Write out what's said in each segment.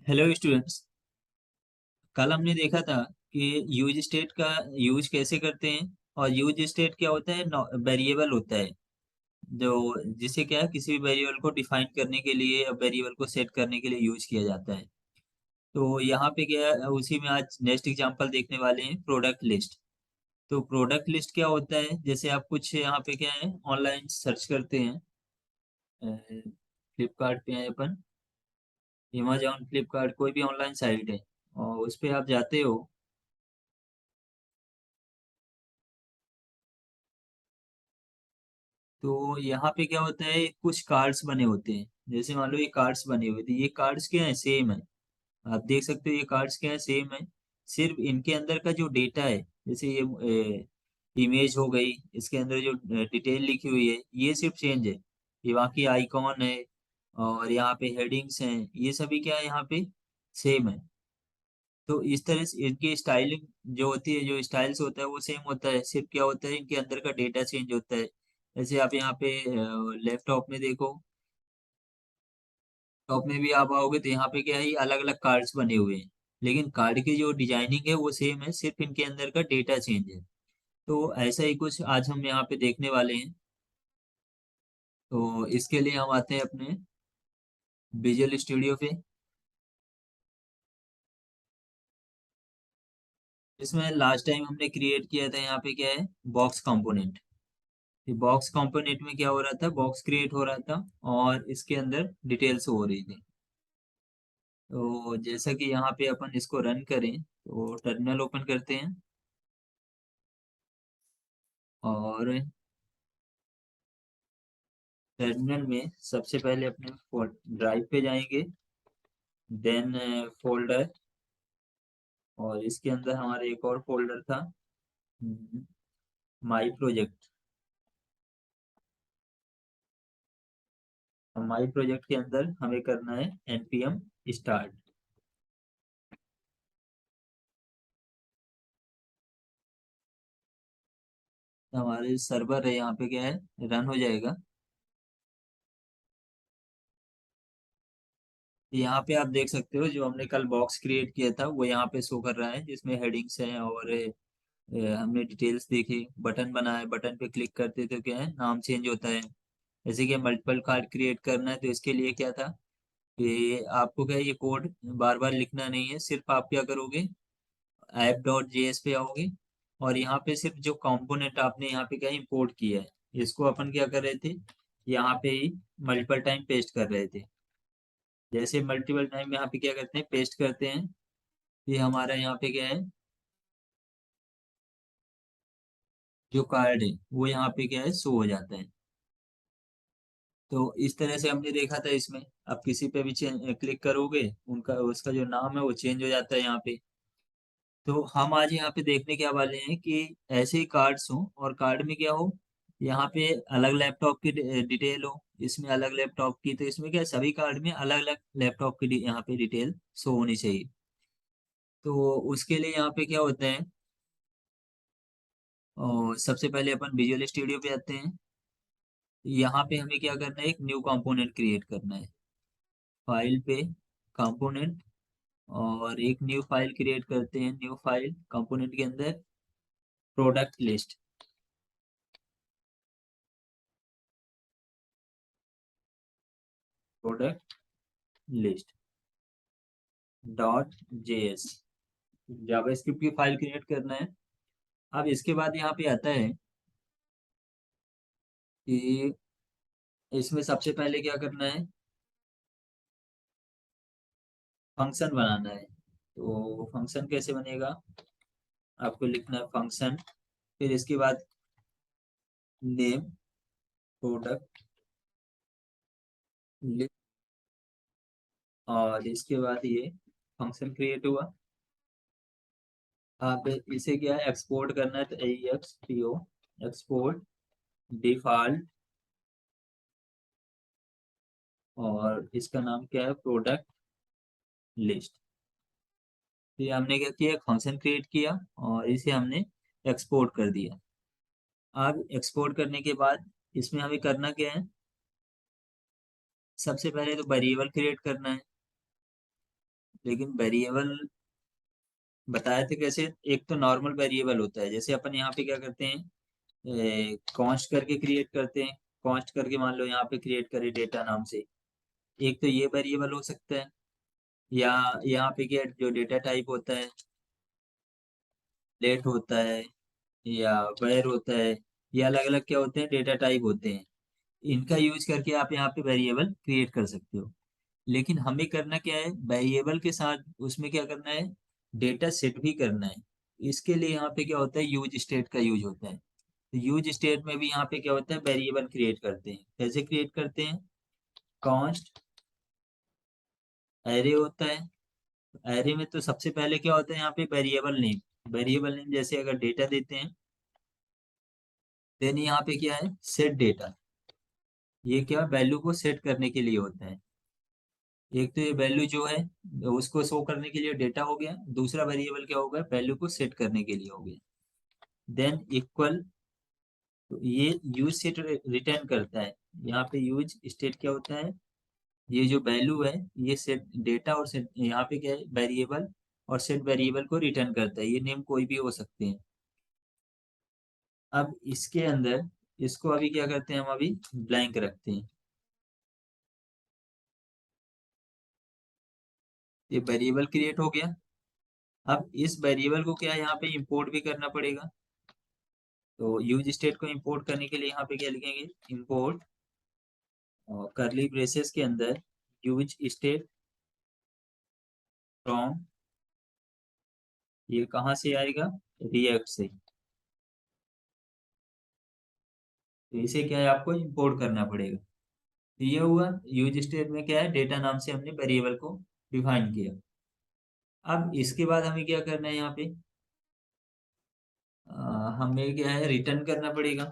Hello students. कल हमने देखा था कि यूज स्टेट का यूज कैसे करते हैं। और यूज स्टेट क्या होता है? वेरिएबल होता है जो जिसे क्या है, किसी भी वेरिएबल को डिफाइन करने के लिए या वेरिएबल को सेट करने के लिए यूज किया जाता है। तो यहाँ पे क्या है, उसी में आज नेक्स्ट एग्जांपल देखने वाले हैं, प्रोडक्ट लिस्ट। तो प्रोडक्ट लिस्ट क्या होता है? जैसे आप कुछ यहाँ पे क्या है, ऑनलाइन सर्च करते हैं, फ्लिपकार्ट पे है अपन, अमेजॉन, फ्लिपकार्ट, कोई भी ऑनलाइन साइट है और उस पे आप जाते हो। तो यहाँ पे क्या होता है, कुछ कार्ड्स बने होते हैं। जैसे मान लो ये कार्ड्स बने हुए थे, ये कार्ड्स क्या है, सेम है। आप देख सकते हो ये कार्ड्स क्या है, सेम है। सिर्फ इनके अंदर का जो डेटा है, जैसे ये इमेज हो गई, इसके अंदर जो डिटेल लिखी हुई है ये सिर्फ चेंज है। ये बाकी आइकॉन है और यहाँ पे हेडिंग्स हैं, ये सभी क्या है यहाँ पे सेम है। तो इस तरह से इनकी स्टाइलिंग जो होती है, जो स्टाइल्स होता है वो सेम होता है, सिर्फ क्या होता है इनके अंदर का डेटा चेंज होता है। जैसे आप यहाँ पे लैपटॉप में देखो, टॉप में भी आप आओगे तो यहाँ पे क्या है, अलग अलग कार्ड्स बने हुए हैं। लेकिन कार्ड की जो डिजाइनिंग है वो सेम है, सिर्फ इनके अंदर का डेटा चेंज है। तो ऐसा ही कुछ आज हम यहाँ पे देखने वाले हैं। तो इसके लिए हम आते हैं अपने विजुअल स्टूडियो पे। इसमें लास्ट टाइम हमने क्रिएट किया था, यहाँ पे क्या है, बॉक्स कंपोनेंट। ये बॉक्स कंपोनेंट में क्या हो रहा था, बॉक्स क्रिएट हो रहा था और इसके अंदर डिटेल्स हो रही थी। तो जैसा कि यहाँ पे अपन इसको रन करें, तो टर्मिनल ओपन करते हैं और टर्मिनल में सबसे पहले अपने ड्राइव पे जाएंगे, देन फोल्डर, और इसके अंदर हमारा एक और फोल्डर था, माई प्रोजेक्ट। माई प्रोजेक्ट के अंदर हमें करना है npm स्टार्ट। हमारे सर्वर है यहाँ पे क्या है, रन हो जाएगा। यहाँ पे आप देख सकते हो जो हमने कल बॉक्स क्रिएट किया था वो यहाँ पे शो कर रहा है, जिसमें हेडिंग्स हैं और हमने डिटेल्स देखी, बटन बनाया, बटन पे क्लिक करते तो क्या है, नाम चेंज होता है। जैसे कि मल्टीपल कार्ड क्रिएट करना है तो इसके लिए क्या था कि आपको क्या है, ये कोड बार बार लिखना नहीं है, सिर्फ आप क्या करोगे, app.js पे आओगे और यहाँ पे सिर्फ जो कंपोनेंट आपने यहाँ पे क्या इंपोर्ट किया है, इसको अपन क्या कर रहे थे, यहाँ पे ही मल्टीपल टाइम पेस्ट कर रहे थे। जैसे मल्टीपल टाइम यहाँ पे क्या करते हैं, पेस्ट करते हैं, ये हमारा यहाँ पे क्या है, जो कार्ड है वो यहाँ पे क्या है, शो हो जाता है। तो इस तरह से हमने देखा था इसमें। आप किसी पे भी क्लिक करोगे, उनका उसका जो नाम है वो चेंज हो जाता है यहाँ पे। तो हम आज यहाँ पे देखने क्या वाले हैं कि ऐसे ही कार्ड्स हो और कार्ड में क्या हो, यहाँ पे अलग लैपटॉप की डिटेल हो, इसमें अलग लैपटॉप की, तो इसमें क्या है, सभी कार्ड में अलग अलग लैपटॉप की यहाँ पे डिटेल शो होनी चाहिए। तो उसके लिए यहाँ पे क्या होता है, और सबसे पहले अपन विजुअल स्टूडियो पे आते हैं। यहाँ पे हमें क्या करना है, एक न्यू कंपोनेंट क्रिएट करना है। फाइल पे, कंपोनेंट, और एक न्यू फाइल क्रिएट करते हैं। न्यू फाइल कंपोनेंट के अंदर product list, product list .js, JavaScript की फाइल क्रिएट करना है। अब इसके बाद यहाँ पे आता है कि इसमें सबसे पहले क्या करना है, फंक्शन बनाना है। तो फंक्शन कैसे बनेगा, आपको लिखना है फंक्शन, फिर इसके बाद नेम, प्रोडक्ट लिस्ट, और इसके बाद ये फंक्शन क्रिएट हुआ। आप इसे क्या है, एक्सपोर्ट करना है, तो AEXPO, एक्सपोर्ट डिफॉल्ट, और इसका नाम क्या है, प्रोडक्ट लिस्ट। फिर हमने क्या किया, एक फंक्शन क्रिएट किया और इसे हमने एक्सपोर्ट कर दिया। अब एक्सपोर्ट करने के बाद इसमें हमें करना क्या है, सबसे पहले तो वेरिएबल क्रिएट करना है। लेकिन वेरिएबल बताए थे कैसे। एक तो नॉर्मल वेरिएबल होता है, जैसे अपन यहाँ पे क्या करते हैं, कॉन्स्ट करके क्रिएट करते हैं। कॉन्स्ट करके मान लो यहाँ पे क्रिएट करे डेटा नाम से। एक तो ये वेरिएबल हो सकता है, या यहाँ पे क्या जो डेटा टाइप होता है, लेट होता है या वेर होता है, ये अलग अलग क्या होते हैं, डेटा टाइप होते हैं। इनका यूज करके आप यहाँ पे वेरिएबल क्रिएट कर सकते हो। लेकिन हमें करना क्या है, वेरिएबल के साथ उसमें क्या करना है, डेटा सेट भी करना है। इसके लिए यहाँ पे क्या होता है, यूज स्टेट का यूज होता है। तो यूज स्टेट में भी यहाँ पे क्या होता है, वेरिएबल क्रिएट करते हैं। कैसे क्रिएट करते हैं, कॉन्स्ट एरे होता है। एरे में तो सबसे पहले क्या होता है, यहाँ पे वेरिएबल नेम। वेरिएबल नेम जैसे अगर डेटा देते हैं, देन यहाँ पे क्या है, सेट डेटा। ये क्या वैल्यू को सेट करने के लिए होता है। एक तो ये वैल्यू जो है उसको शो करने के लिए डेटा हो गया, दूसरा वेरिएबल क्या होगा, वैल्यू को सेट करने के लिए हो गया। देन इक्वल, तो ये यूज सेट रिटर्न करता है। यहाँ पे यूज स्टेट क्या होता है, ये जो वैल्यू है ये सेट डेटा और सेट, यहाँ पे क्या है वेरिएबल, और सेट वेरिएबल को रिटर्न करता है। ये नेम कोई भी हो सकते हैं। अब इसके अंदर इसको अभी क्या करते हैं, हम अभी ब्लैंक रखते हैं। ये वेरिएबल क्रिएट हो गया। अब इस वेरिएबल को क्या है, यहाँ पे इंपोर्ट भी करना पड़ेगा। तो यूज स्टेट को इंपोर्ट करने के लिए यहाँ पे क्या लिखेंगे, इंपोर्ट करली ब्रेसेस के अंदर यूज स्टेट फ्रॉम, ये कहाँ से आएगा, रिएक्ट से। तो इसे क्या है, आपको इंपोर्ट करना पड़ेगा। तो ये हुआ, यूज स्टेट में क्या है, डेटा नाम से हमने वेरिएबल को डिफाइन किया। अब इसके बाद हमें क्या करना है, यहाँ पे हमें क्या है, रिटर्न करना पड़ेगा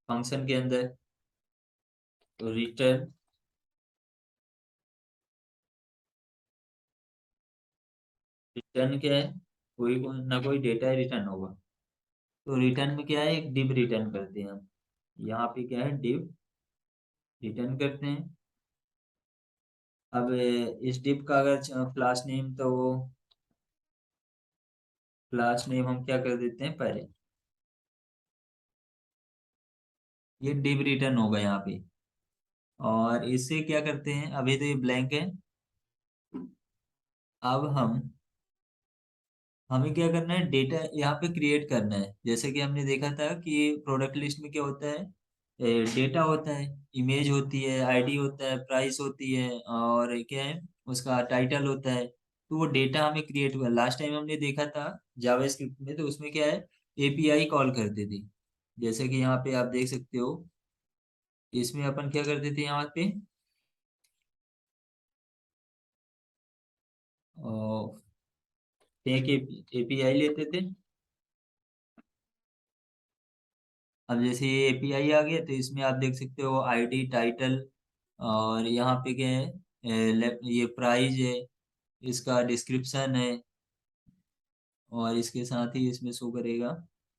फंक्शन के अंदर। तो रिटर्न, रिटर्न क्या है, कोई ना कोई डेटा रिटर्न होगा। तो रिटर्न में क्या है, एक डिव रिटर्न करते हैं हम। यहाँ पे क्या है, डिव रिटर्न करते हैं। अब इस डिव का अगर क्लास नेम, तो क्लास नेम हम क्या कर देते हैं पहले, ये डिव रिटर्न होगा यहाँ पे। और इससे क्या करते हैं, अभी तो ये ब्लैंक है। अब हमें क्या करना है, डेटा यहाँ पे क्रिएट करना है। जैसे कि हमने देखा था कि प्रोडक्ट लिस्ट में क्या होता है, डेटा होता है, इमेज होती है, आईडी होता है, प्राइस होती है, और क्या है, उसका टाइटल होता है। तो वो डेटा हमें क्रिएट हुआ, लास्ट टाइम हमने देखा था जावास्क्रिप्ट में, तो उसमें क्या है, एपीआई कॉल करते थे। जैसे कि यहाँ पे आप देख सकते हो, इसमें अपन क्या करते थे, यहाँ पे एक एपीआई लेते थे। अब जैसे ये एपीआई आ गया, तो इसमें आप देख सकते हो आईडी, टाइटल, और यहाँ पे क्या है, ये प्राइस है, इसका डिस्क्रिप्शन है, और इसके साथ ही इसमें शो करेगा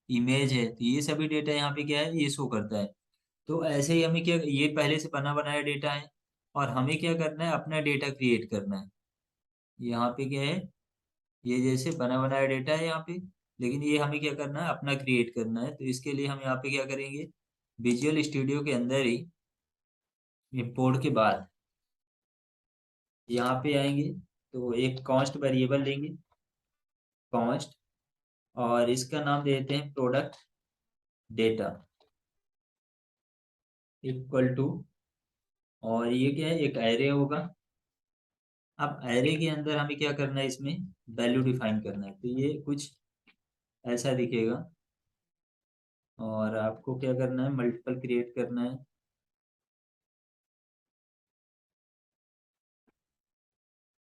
इमेज है। तो ये सभी डेटा यहाँ पे क्या है, ये शो करता है। तो ऐसे ही हमें क्या, ये पहले से बना बनाया डेटा है, और हमें क्या करना है, अपना डेटा क्रिएट करना है। यहाँ पे क्या है, ये जैसे बना बनाया डेटा है यहाँ पे, लेकिन ये हमें क्या करना है, अपना क्रिएट करना है। तो इसके लिए हम यहाँ पे क्या करेंगे, विजुअल स्टूडियो के अंदर ही इंपोर्ट के बाद यहाँ पे आएंगे, तो एक कॉस्ट वेरिएबल लेंगे, कॉस्ट, और इसका नाम देते हैं प्रोडक्ट डेटा इक्वल टू, और ये क्या है, एक एरे होगा। अब एरे के अंदर हमें क्या करना है, इसमें वैल्यू डिफाइन करना है। तो ये कुछ ऐसा दिखेगा, और आपको क्या करना है, मल्टीपल क्रिएट करना है।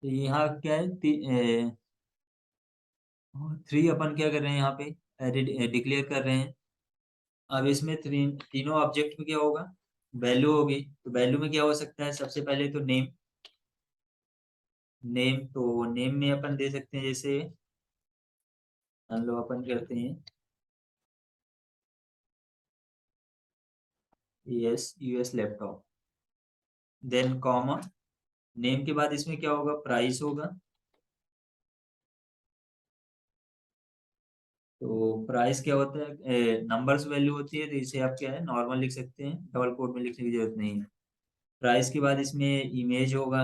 तो यहाँ क्या है, थ्री अपन क्या कर रहे हैं, यहाँ पे एरे डिक्लेयर कर रहे हैं। अब इसमें तीनों ऑब्जेक्ट में क्या होगा, वैल्यू होगी। तो वैल्यू में क्या हो सकता है, सबसे पहले तो नेम। नेम, तो नेम में अपन दे सकते हैं, जैसे हम लोग अपन करते हैं ASUS laptop, then comma, name के बाद इसमें क्या होगा, प्राइस होगा। तो प्राइस क्या होता है, नंबर्स वैल्यू होती है, तो इसे आप क्या है नॉर्मल लिख सकते हैं, डबल कोट में लिखने की जरूरत नहीं है। प्राइस के बाद इसमें इमेज होगा।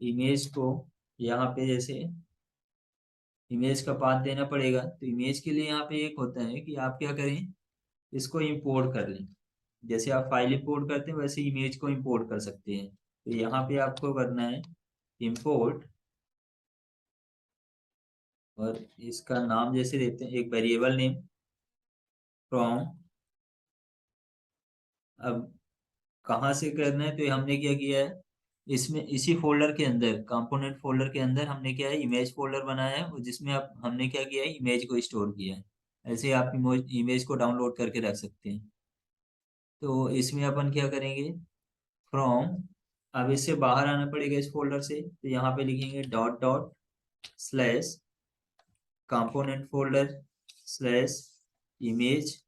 इमेज को यहाँ पे जैसे इमेज का पाथ देना पड़ेगा, तो इमेज के लिए यहाँ पे एक होता है कि आप क्या करें, इसको इंपोर्ट कर लें। जैसे आप फाइल इंपोर्ट करते हैं वैसे इमेज को इंपोर्ट कर सकते हैं। तो यहाँ पे आपको करना है इंपोर्ट, और इसका नाम जैसे देते हैं एक वेरिएबल नेम फ्रॉम। अब कहाँ से करना है, तो हमने क्या किया है, इसमें इसी फोल्डर के अंदर कंपोनेंट फोल्डर के अंदर हमने क्या है इमेज फोल्डर बनाया है, और जिसमें आप हमने क्या किया है इमेज को स्टोर किया है। ऐसे आप इमेज को डाउनलोड करके रख सकते हैं। तो इसमें अपन क्या करेंगे, फ्रॉम, अब इससे बाहर आना पड़ेगा इस फोल्डर से, तो यहाँ पे लिखेंगे dot dot slash component folder slash image,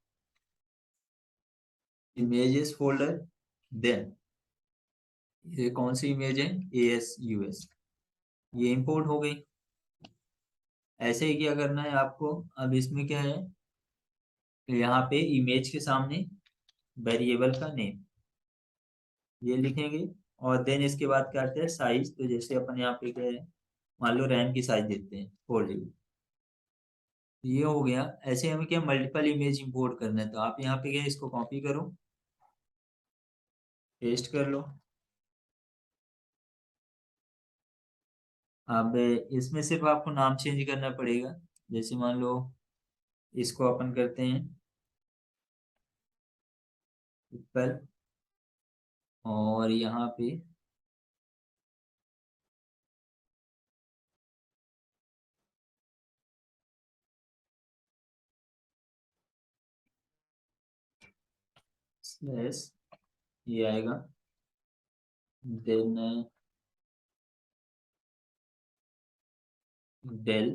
images folder. Then ये कौन सी इमेज है, ASUS, ये इंपोर्ट हो गई। ऐसे ही क्या करना है आपको, अब इसमें क्या है, यहाँ पे इमेज के सामने वेरिएबल का नेम ये लिखेंगे, और देन इसके बाद क्या करते हैं साइज, तो जैसे अपन यहाँ पे क्या है, मान लो रैम की साइज देते हैं 4 GB, ये हो गया। ऐसे हमें क्या मल्टीपल इमेज इंपोर्ट करना है, तो आप यहाँ पे क्या इसको कॉपी करो, पेस्ट कर लो। अब इसमें सिर्फ आपको नाम चेंज करना पड़ेगा। जैसे मान लो इसको अपन करते हैं एप्पल, और यहाँ पे स्लैश ये आएगा। देन डेल,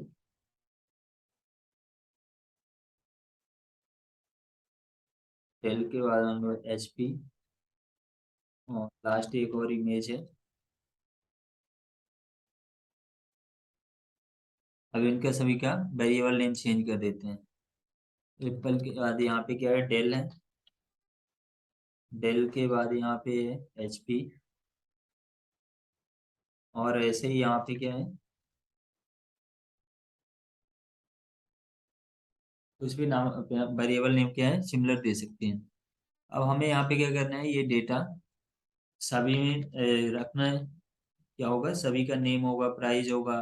डेल के बाद हम लोग HP, और लास्ट एक और इमेज है। अब इनका सभी का वेरिएबल नेम चेंज कर देते हैं। एप्पल के बाद यहाँ पे क्या है, डेल है। डेल के बाद यहाँ पे है HP, और ऐसे ही यहाँ पे क्या है, कुछ भी नाम वेरिएबल नेम क्या है सिमिलर दे सकते हैं। अब हमें यहाँ पे क्या करना है, ये डेटा सभी में रखना है। क्या होगा, सभी का नेम होगा, प्राइस होगा,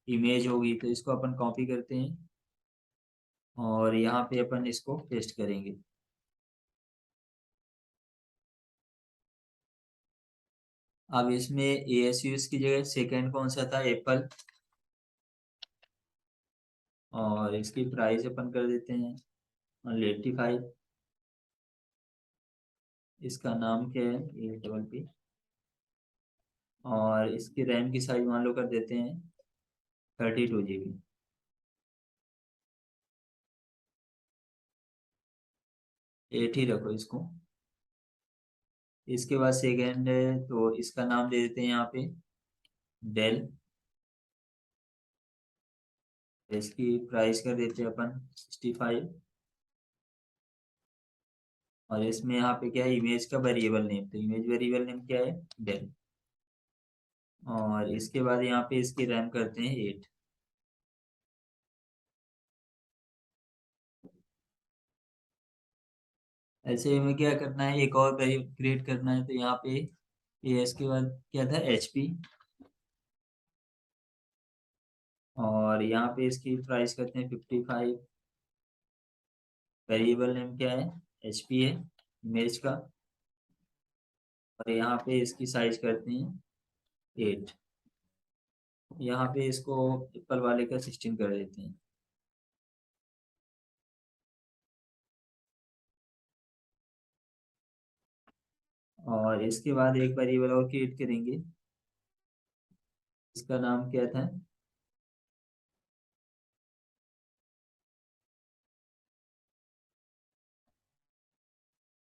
इमेज होगी, तो इसको अपन कॉपी करते हैं, और यहाँ पे अपन इसको पेस्ट करेंगे। अब इसमें ASUS की जगह सेकंड कौन सा था, एप्पल, और इसकी प्राइस अपन कर देते हैं 85। इसका नाम क्या है, ये डबल पी, और इसकी रैम की साइज मान लो कर देते हैं 32 GB। 8 ही रखो इसको। इसके बाद सेकेंड है, तो इसका नाम दे देते हैं यहाँ पे डेल। इसकी प्राइस कर देते हैं अपन 65, और इसमें यहाँ पे क्या है इमेज का वेरिएबल नेम, तो इमेज वेरिएबल नेम क्या है, डेल। और इसके बाद यहाँ पे इसकी रैम करते हैं 8। ऐसे हमें क्या करना है, एक और क्रिएट करना है, तो यहाँ पे ये इसके बाद क्या था, HP, और यहाँ पे इसकी प्राइस करते हैं 55। वेरिएबल नेम क्या है, HP है इमेज का, और यहाँ पे इसकी साइज करते हैं 8। यहाँ पे इसको एप्पल वाले का 16 कर देते हैं। और इसके बाद एक वेरिएबल और क्रिएट करेंगे, इसका नाम क्या था,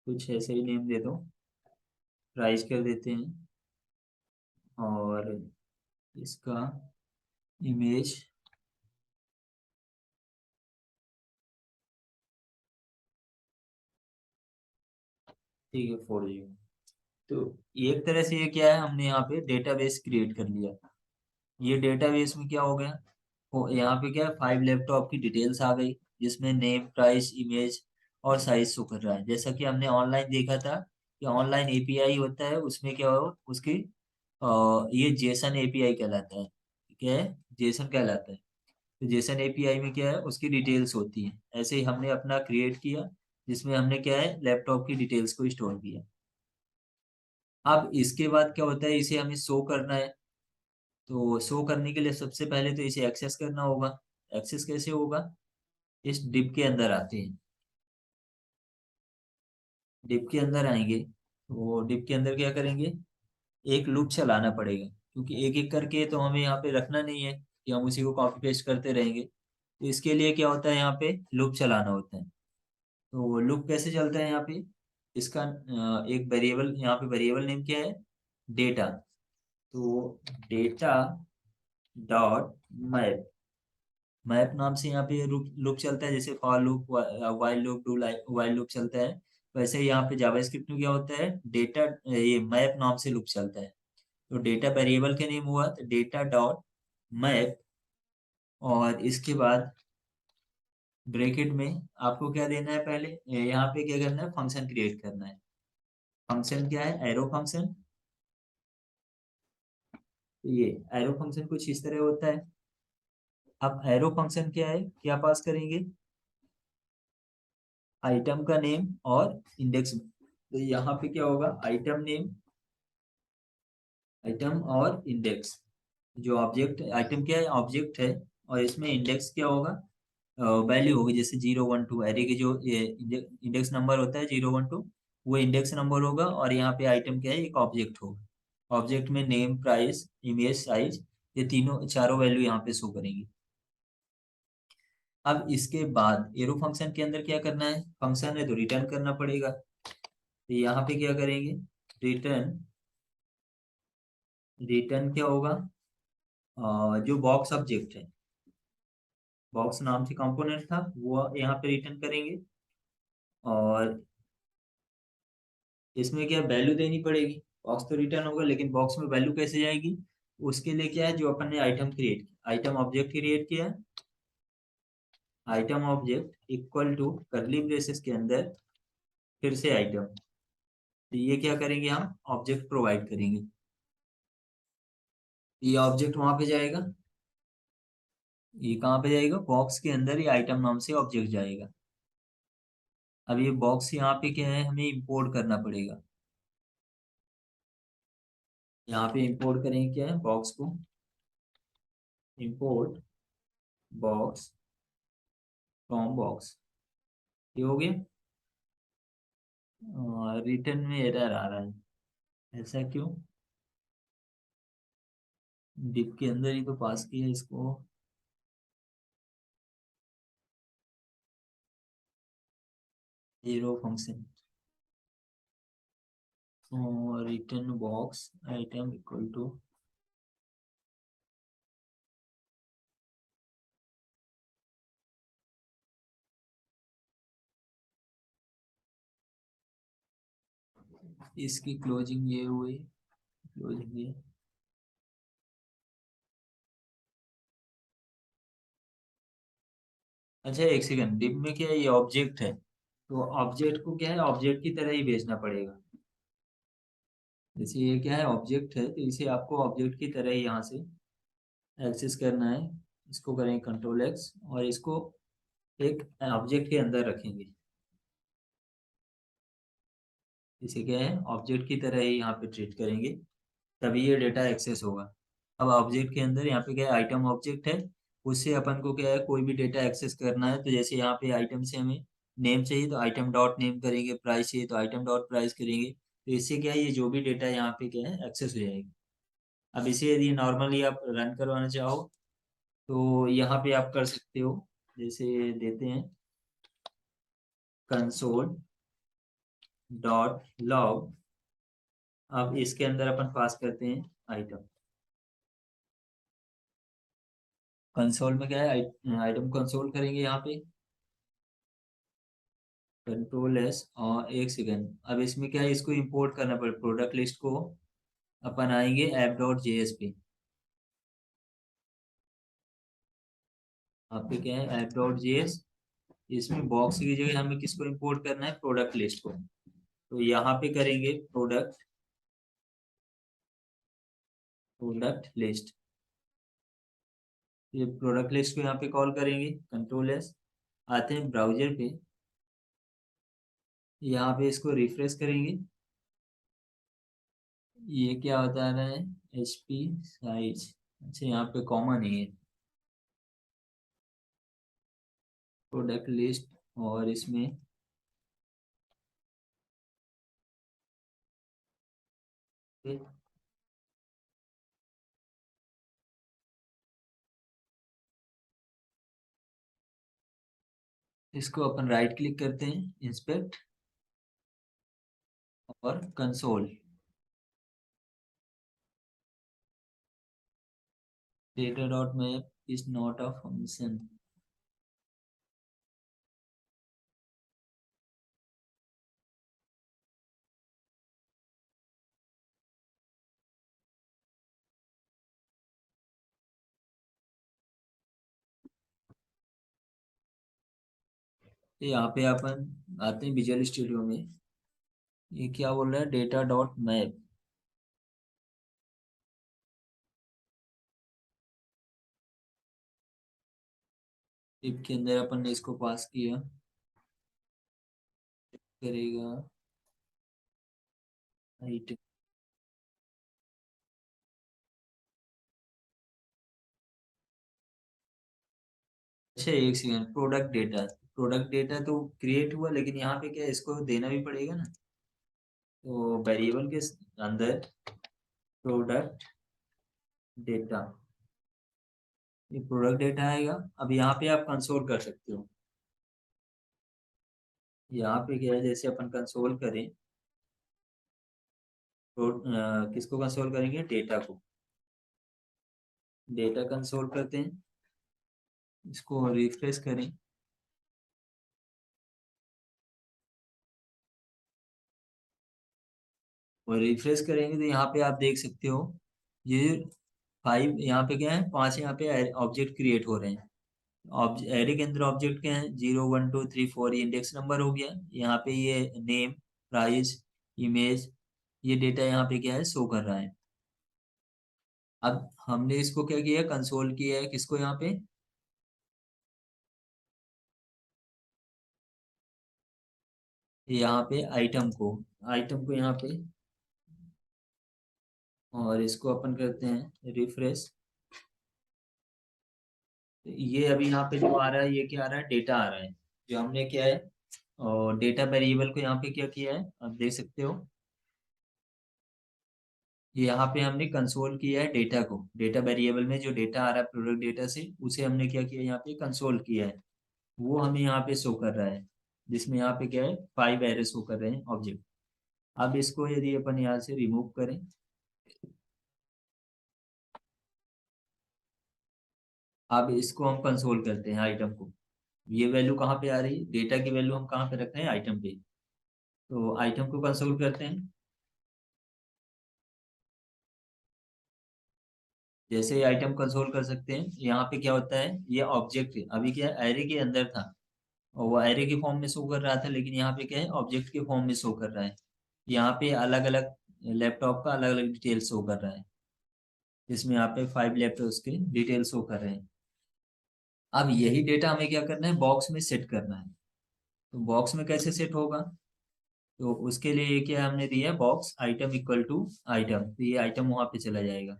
कुछ ऐसे ही नेम दे दो, प्राइस कर देते हैं, और इसका इमेज ठीक है 4G। तो एक तरह से ये क्या है, हमने यहाँ पे डेटाबेस क्रिएट कर लिया। ये डेटाबेस में क्या हो गया, यहाँ पे क्या है, 5 लैपटॉप की डिटेल्स आ गई, जिसमें नेम, प्राइस, इमेज और साइज शो कर रहा है। जैसा कि हमने ऑनलाइन देखा था कि ऑनलाइन एपीआई होता है, उसमें क्या हो उसकी ये जेसन एपीआई कहलाता है। क्या है, जेसन कहलाता है। तो जेसन एपीआई में क्या है, उसकी डिटेल्स होती है। ऐसे ही हमने अपना क्रिएट किया, जिसमें हमने क्या है, लैपटॉप की डिटेल्स को स्टोर किया। अब इसके बाद क्या होता है, इसे हमें शो करना है। तो शो करने के लिए सबसे पहले तो इसे एक्सेस करना होगा। एक्सेस कैसे होगा, इस डिप के अंदर आते हैं। डिप के अंदर आएंगे तो डिप के अंदर क्या करेंगे, एक लूप चलाना पड़ेगा, क्योंकि एक एक करके तो हमें यहाँ पे रखना नहीं है कि हम उसी को कॉपी पेस्ट करते रहेंगे। तो इसके लिए क्या होता है, यहाँ पे लूप चलाना होता है। तो लूप कैसे चलता है यहाँ पे, इसका एक वेरिएबल, यहाँ पे वेरिएबल नेम क्या है, डेटा। तो डेटा डॉट मैप, मैप नाम से यहाँ पे लूप लूप चलता है। जैसे for loop, while loop, do while loop चलता है, वैसे ही यहाँ पे जावास्क्रिप्ट में क्या होता है, डेटा, ये मैप नाम से लूप चलता है। तो डेटा वेरिएबल के नेम हुआ, तो डेटा डॉट मैप, और इसके बाद ब्रैकेट में आपको क्या देना है, पहले यहाँ पे क्या करना है, फंक्शन क्रिएट करना है। फंक्शन क्या है, एरो फंक्शन। ये एरो फंक्शन कुछ इस तरह होता है। अब एरो फंक्शन क्या है, क्या पास करेंगे, आइटम का नेम और इंडेक्स। तो यहाँ पे क्या होगा, आइटम नेम, आइटम और इंडेक्स। जो ऑब्जेक्ट, आइटम क्या है, ऑब्जेक्ट है, और इसमें इंडेक्स क्या होगा, वैल्यू होगी। जैसे 0 1 2, एरे के जो इंडेक्स नंबर होता है 0 1 2, वो इंडेक्स नंबर होगा। और यहाँ पे आइटम क्या है, एक ऑब्जेक्ट होगा। ऑब्जेक्ट में नेम, प्राइस, इमेज, साइज, ये तीनों चारों वैल्यू यहाँ पे शो करेंगी। अब इसके बाद एरो फंक्शन के अंदर क्या करना है, फंक्शन है तो रिटर्न करना पड़ेगा। तो यहाँ पे क्या करेंगे, रिटर्न, रिटर्न क्या होगा, जो बॉक्स ऑब्जेक्ट है, बॉक्स नाम से कंपोनेंट था, वो यहाँ पे रिटर्न करेंगे। और इसमें क्या वैल्यू देनी पड़ेगी, बॉक्स तो रिटर्न होगा लेकिन बॉक्स में वैल्यू कैसे जाएगी, उसके लिए क्या है, जो अपन ने आइटम क्रिएट किया, आइटम ऑब्जेक्ट क्रिएट किया, item object equal to curly braces के अंदर फिर से आइटम। तो ये क्या करेंगे, हम ऑब्जेक्ट प्रोवाइड करेंगे। ये ऑब्जेक्ट वहां पे जाएगा, ये कहाँ पे जाएगा, बॉक्स के अंदर ये आइटम नाम से ऑब्जेक्ट जाएगा। अब ये बॉक्स यहाँ पे क्या है, हमें इंपोर्ट करना पड़ेगा। यहाँ पे इंपोर्ट करेंगे क्या है, बॉक्स को, इंपोर्ट बॉक्स फ्रॉम बॉक्स। ये हो गया। रिटर्न में एरर आ रहा है, ऐसा क्यों, डिप के अंदर ही तो पास किया इसको। Zero function, return box item equal to, इसकी क्लोजिंग ये हुई, क्लोजिंग ये। अच्छा एक सेकंड, डिप में क्या है, ये ऑब्जेक्ट है, तो ऑब्जेक्ट को क्या है, ऑब्जेक्ट की तरह ही भेजना पड़ेगा। जैसे ये क्या है, ऑब्जेक्ट है, तो इसे आपको ऑब्जेक्ट की तरह ही यहाँ से एक्सेस करना है। इसको करेंगे कंट्रोल एक्स, और इसको एक ऑब्जेक्ट के अंदर रखेंगे। इसे क्या है, ऑब्जेक्ट की तरह ही यहाँ पे ट्रीट करेंगे, तभी ये डेटा एक्सेस होगा। अब ऑब्जेक्ट के अंदर यहाँ पे क्या है, आइटम ऑब्जेक्ट है, उससे अपन को क्या है, कोई भी डेटा एक्सेस करना है। तो जैसे यहाँ पे आइटम से हमें नेम चाहिए तो आइटम डॉट नेम करेंगे, प्राइस चाहिए तो आइटम डॉट प्राइस करेंगे। तो इससे क्या है, ये जो भी डेटा यहाँ पे क्या है, एक्सेस हो जाएगी। अब इसे यदि नॉर्मली आप रन करवाना चाहो तो यहाँ पे आप कर सकते हो। जैसे देते हैं कंसोल डॉट लॉग, अब इसके अंदर अपन पास करते हैं आइटम। कंसोल में क्या है, आइटम कंसोल करेंगे यहाँ पे। कंट्रोल एस और एक सेकेंड। अब इसमें क्या है, इसको इंपोर्ट करना पड़ेगा प्रोडक्ट लिस्ट को। अपन आएंगे ऐप डॉट जेएस पे। आप पे क्या है ऐप डॉट जेएस। इसमें बॉक्स की जगह हमें किसको इंपोर्ट करना है, प्रोडक्ट लिस्ट को। तो यहाँ पे करेंगे प्रोडक्ट लिस्ट। ये प्रोडक्ट लिस्ट को यहाँ पे कॉल करेंगे कंट्रोल एस। आते हैं ब्राउजर पे। यहाँ पे इसको रिफ्रेश करेंगे। ये क्या बता रहा है, एच पी साइज। अच्छा यहाँ पे कॉमा नहीं है, प्रोडक्ट लिस्ट। और इसमें इसको अपन राइट क्लिक करते हैं, इंस्पेक्ट और console. Data dot map is not a function. यहाँ पे अपन आते हैं विजुअल स्टूडियो में। ये क्या बोल रहा है, डेटा डॉट मैप। इफ के अंदर अपन ने इसको पास किया, करेगा हाइट। अच्छा एक सेकंड, प्रोडक्ट डेटा तो क्रिएट हुआ, लेकिन यहाँ पे क्या है, इसको देना भी पड़ेगा ना। तो वेरिएबल के अंदर प्रोडक्ट डेटा, ये प्रोडक्ट डेटा आएगा। अब यहाँ पे आप कंसोल कर सकते हो। यहाँ पे क्या है, जैसे अपन कंसोल करें तो किसको कंसोल करेंगे, डेटा को। डेटा कंसोल करते हैं, इसको रिफ्रेश करें। और रिफ्रेश करेंगे तो यहाँ पे आप देख सकते हो, ये 5 यहाँ पे क्या है, 5 यहाँ पे ऑब्जेक्ट क्रिएट हो रहे हैं। एरे के अंदर ऑब्जेक्ट क्या है, 0 1 2 3 4, ये इंडेक्स नंबर हो गया। यहाँ पे ये नेम, प्राइस, इमेज, ये डेटा यहाँ पे क्या है, शो कर रहा है। अब हमने इसको क्या किया, कंसोल किया है किसको, यहाँ पे आइटम को यहाँ पे। और इसको अपन करते हैं रिफ्रेश। ये अभी यहाँ पे जो आ रहा है, ये क्या आ रहा है, डेटा आ रहा है। जो हमने क्या है, और डेटा वेरिएबल को यहाँ पे क्या किया है, आप देख सकते हो। ये यहाँ पे हमने कंसोल किया है डेटा को। डेटा वेरिएबल में जो डेटा आ रहा है प्रोडक्ट डेटा से, उसे हमने क्या किया, यहाँ पे कंसोल किया है। वो हमें यहाँ पे शो कर रहा है, जिसमें यहाँ पे क्या है, 5 एरे शो कर रहे हैं ऑब्जेक्ट। अब इसको यदि अपन यहाँ से रिमूव करें, अब इसको हम कंसोल करते हैं आइटम को। ये वैल्यू कहाँ पे आ रही है, डेटा की वैल्यू हम कहाँ पे रख रहे हैं, आइटम पे। तो आइटम को कंसोल करते हैं। जैसे आइटम कंसोल कर सकते हैं, यहाँ पे क्या होता है, ये ऑब्जेक्ट अभी क्या एरे के अंदर था, और वो एरे के फॉर्म में शो कर रहा था, लेकिन यहाँ पे क्या है, ऑब्जेक्ट के फॉर्म में शो कर रहा है। यहाँ पे अलग अलग लैपटॉप का अलग अलग डिटेल शो कर रहा है, जिसमें यहाँ पे 5 लैपटॉप के डिटेल शो कर रहे हैं। अब यही डेटा हमें क्या करना है, बॉक्स में सेट करना है। तो बॉक्स में कैसे सेट होगा, तो उसके लिए ये क्या हमने दिया है, box item equal to item, तो ये आइटम वहां पे चला जाएगा।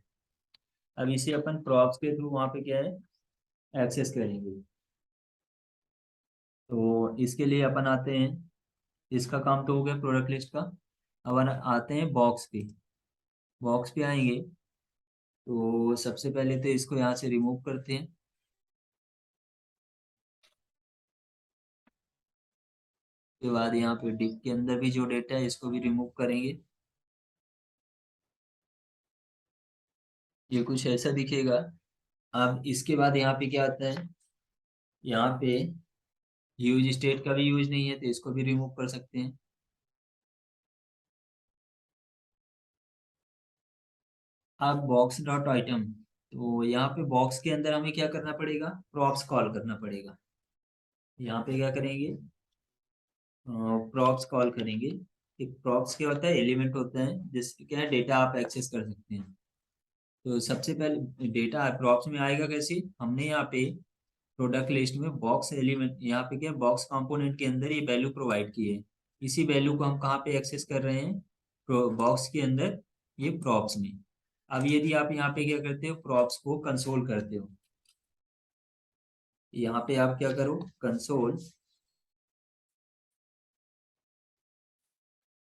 अब इसे अपन प्रॉप्स के थ्रू वहां पे क्या है, एक्सेस करेंगे। तो इसके लिए अपन आते हैं, इसका काम तो हो गया प्रोडक्ट लिस्ट का। अब आते हैं बॉक्स पे। बॉक्स पे आएंगे तो सबसे पहले तो इसको यहाँ से रिमूव करते हैं। उसके बाद यहाँ पे डिप के अंदर भी जो डेटा है, इसको भी रिमूव करेंगे। ये कुछ ऐसा दिखेगा। अब इसके बाद यहाँ पे क्या आता है, यहाँ पे यूज स्टेट का भी यूज नहीं है तो इसको भी रिमूव कर सकते हैं। अब बॉक्स डॉट आइटम, तो यहाँ पे बॉक्स के अंदर हमें क्या करना पड़ेगा, प्रॉप्स कॉल करना पड़ेगा। यहाँ पे क्या करेंगे, प्रॉप्स कॉल करेंगे। एक प्रॉप्स क्या होता है, एलिमेंट होता है जिससे क्या है डेटा आप एक्सेस कर सकते हैं। तो सबसे पहले डेटा प्रॉप्स में आएगा कैसे, हमने यहाँ पे प्रोडक्ट लिस्ट में बॉक्स एलिमेंट, यहाँ पे क्या बॉक्स कंपोनेंट के अंदर ये वैल्यू प्रोवाइड की है। इसी वैल्यू को हम कहाँ पे एक्सेस कर रहे हैं, बॉक्स के अंदर, ये प्रॉप्स में। अब यदि आप यहाँ पे क्या करते हो, प्रॉप्स को कंसोल करते हो, यहाँ पे आप क्या करो, कंसोल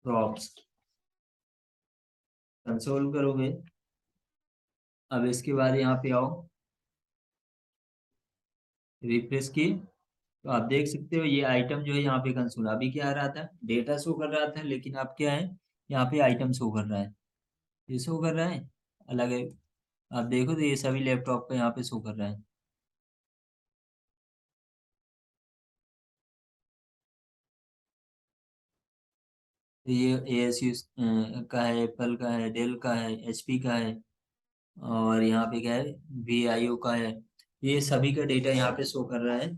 प्रॉप्स कंसोल करोगे। अब इसके बाद यहाँ पे आओ, रिफ्रेश की, तो आप देख सकते हो ये आइटम जो है यहाँ पे कंसोल, अभी क्या आ रहा था, डेटा शो कर रहा था, लेकिन अब क्या है, यहाँ पे आइटम शो कर रहा है। ये शो कर रहा है अलग है। आप देखो तो ये सभी लैपटॉप पे यहाँ पे शो कर रहा है। तो ये ASUS का है, एप्पल का है, डेल का है, HP का है, और यहाँ पे क्या है, VIO का है। ये सभी का डेटा यहाँ पे शो कर रहा है।